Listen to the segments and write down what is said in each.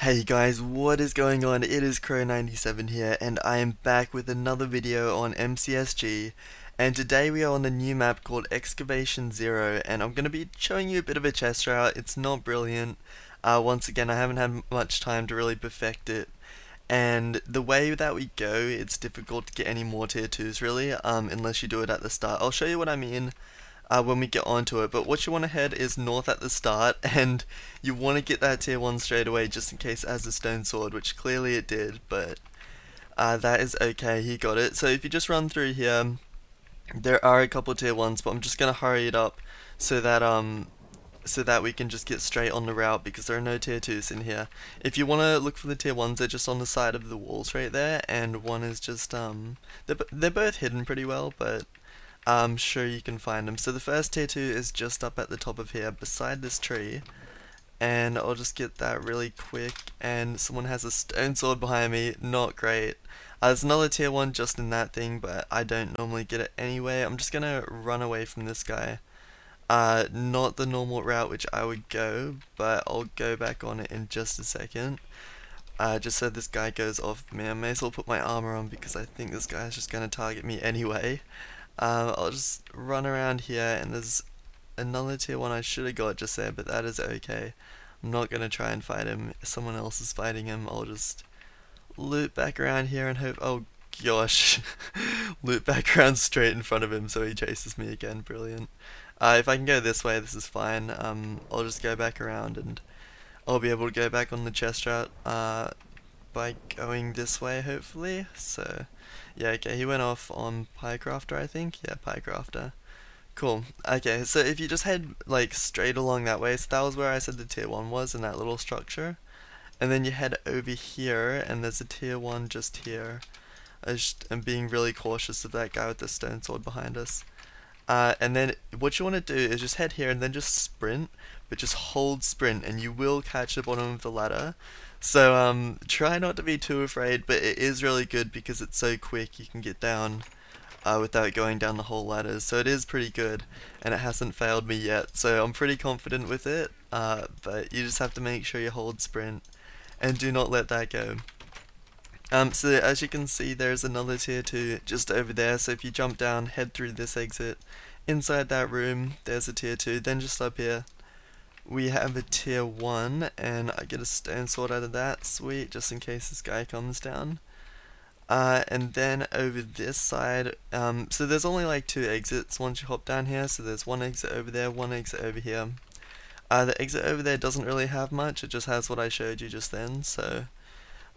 Hey guys, what is going on? It is Crow97 here, and I am back with another video on MCSG. And today we are on a new map called Excavation 0, and I'm going to be showing you a bit of a chest route. It's not brilliant. Once again, I haven't had much time to really perfect it. And the way that we go, it's difficult to get any more tier 2s really, unless you do it at the start. I'll show you what I mean when we get onto it, but what you want to head is north at the start, and you want to get that tier 1 straight away just in case it has a stone sword, which clearly it did, but that is okay, he got it. So if you just run through here, there are a couple tier 1s, but I'm just going to hurry it up so that we can just get straight on the route because there are no tier 2s in here. If you want to look for the tier 1s, they're just on the side of the walls right there, and one is just, they're both hidden pretty well, but I'm sure you can find them. So the first tier 2 is just up at the top of here beside this tree, and I'll just get that really quick. And someone has a stone sword behind me, not great. There's another tier 1 just in that thing, but I don't normally get it anyway. I'm just gonna run away from this guy. Not the normal route which I would go, but I'll go back on it in just a second. Just so this guy goes off me. I may as well put my armor on because I think this guy's just gonna target me anyway. I'll just run around here, and there's another tier 1 I should have got just there, but that is okay. I'm not going to try and fight him. If someone else is fighting him, I'll just loop back around here and hope, oh gosh, loop back around straight in front of him so he chases me again, brilliant. If I can go this way, this is fine. I'll just go back around and I'll be able to go back on the chest route by going this way, hopefully. So yeah, okay, he went off on Piecrafter, I think. Yeah, Piecrafter. Cool. Okay, so if you just head like straight along that way, so that was where I said the tier 1 was, in that little structure. And then you head over here, and there's a tier 1 just here. I'm being really cautious of that guy with the stone sword behind us. And then what you want to do is just head here and then just sprint, but just hold sprint and you will catch the bottom of the ladder. So try not to be too afraid, but it is really good because it's so quick you can get down without going down the whole ladder. So it is pretty good, and it hasn't failed me yet, so I'm pretty confident with it, but you just have to make sure you hold sprint and do not let that go. So as you can see, there's another tier 2 just over there, so if you jump down, head through this exit, inside that room, there's a tier 2, then just up here, we have a tier 1, and I get a stone sword out of that, sweet, just in case this guy comes down. And then over this side, so there's only like 2 exits once you hop down here, so there's one exit over there, one exit over here. The exit over there doesn't really have much, it just has what I showed you just then, so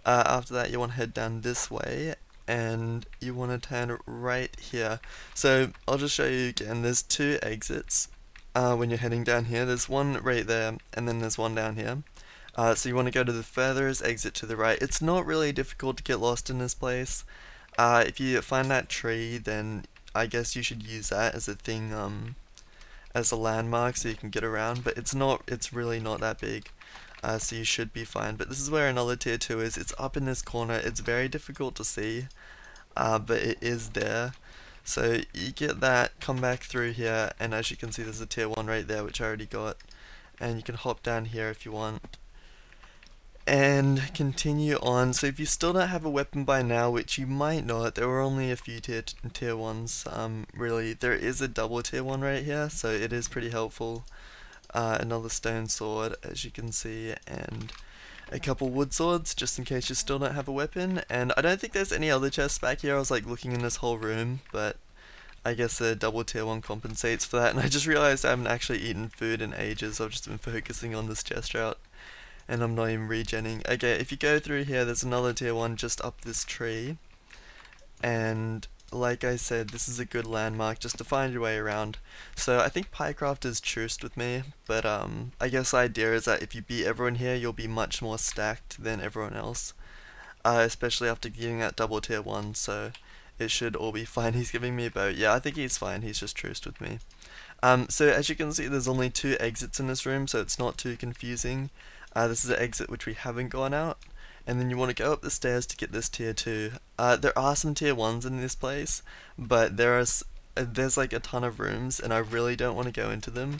after that you want to head down this way, and you want to turn right here. So I'll just show you again, there's 2 exits when you're heading down here. There's one right there, and then there's one down here. So you want to go to the furthest exit to the right. It's not really difficult to get lost in this place. If you find that tree, then I guess you should use that as a thing, as a landmark so you can get around, but it's really not that big. So you should be fine. But this is where another tier 2 is. It's up in this corner. It's very difficult to see, but it is there. So you get that, come back through here, and as you can see there's a tier 1 right there which I already got. And you can hop down here if you want. And continue on. So if you still don't have a weapon by now, which you might not, there were only a few tier 1s, really. There is a double tier 1 right here, so it is pretty helpful. Another stone sword, as you can see, and a couple wood swords, just in case you still don't have a weapon. And I don't think there's any other chests back here. I was like looking in this whole room, but I guess the double tier 1 compensates for that. And I just realized I haven't actually eaten food in ages. I've just been focusing on this chest route, and I'm not even regenning. Okay, if you go through here, there's another tier 1 just up this tree, and like I said, this is a good landmark just to find your way around. So I think Piecraft is truced with me, but I guess the idea is that if you beat everyone here, you'll be much more stacked than everyone else, especially after getting that double tier 1, so it should all be fine. He's giving me a bow. Yeah, I think he's fine, he's just truced with me. So as you can see, there's only 2 exits in this room, so it's not too confusing. This is an exit which we haven't gone out, and then you want to go up the stairs to get this tier 2. There are some tier 1s in this place, but there's like a ton of rooms, and I really don't want to go into them,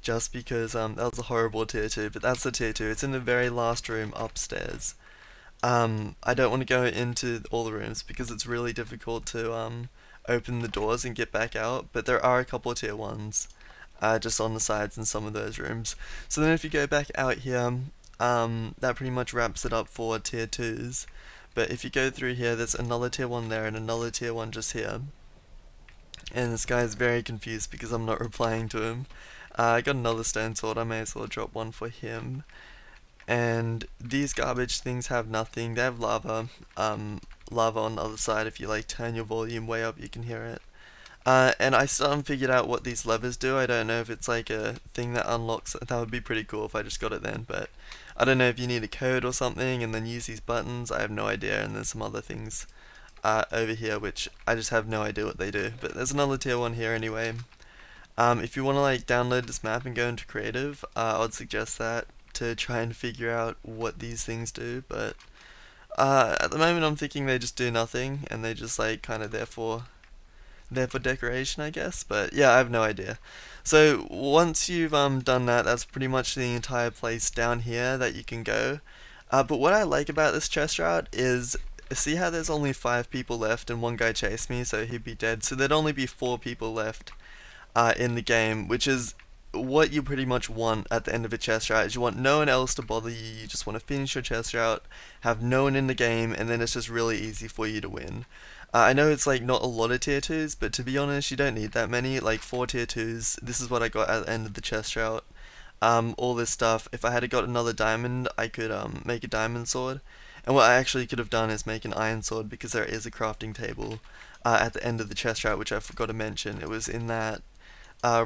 just because that was a horrible tier 2, but that's the tier 2. It's in the very last room upstairs. I don't want to go into all the rooms because it's really difficult to open the doors and get back out, but there are a couple of tier 1s just on the sides in some of those rooms. So then if you go back out here, that pretty much wraps it up for tier 2s. But if you go through here, there's another tier 1 there and another tier 1 just here. And this guy is very confused because I'm not replying to him. I got another stone sword, I may as well drop one for him. And these garbage things have nothing. They have lava. Lava on the other side. If you like turn your volume way up, you can hear it. And I still haven't figured out what these levers do. I don't know if it's like a thing that unlocks. That would be pretty cool if I just got it then, but I don't know if you need a code or something and then use these buttons. I have no idea. And there's some other things over here which I just have no idea what they do. But there's another tier 1 here anyway. If you want to like download this map and go into creative, I would suggest that to try and figure out what these things do, but at the moment I'm thinking they just do nothing and they just like kind of there for decoration, I guess. But yeah, I have no idea. So once you've done that, that's pretty much the entire place down here that you can go. But what I like about this chest route is, see how there's only 5 people left and one guy chased me, so he'd be dead. So there'd only be 4 people left in the game, which is what you pretty much want at the end of a chest route. Is you want no one else to bother you, you just want to finish your chest route, have no one in the game, and then it's just really easy for you to win. I know it's like not a lot of tier 2s, but to be honest, you don't need that many, like 4 tier 2s. This is what I got at the end of the chest route. All this stuff. If I had got another diamond, I could make a diamond sword. And what I actually could have done is make an iron sword, because there is a crafting table at the end of the chest route, which I forgot to mention. It was in that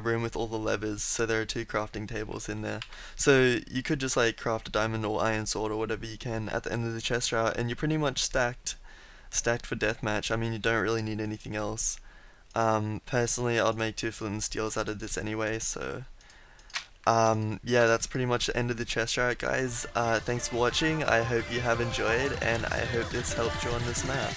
room with all the levers, so there are 2 crafting tables in there. So you could just like craft a diamond or iron sword or whatever you can at the end of the chest route, and you're pretty much stacked for deathmatch. I mean, you don't really need anything else. Personally, I'd make 2 flint and steels out of this anyway, so yeah, that's pretty much the end of the chest route, guys. Thanks for watching. I hope you have enjoyed, and I hope this helped you on this map.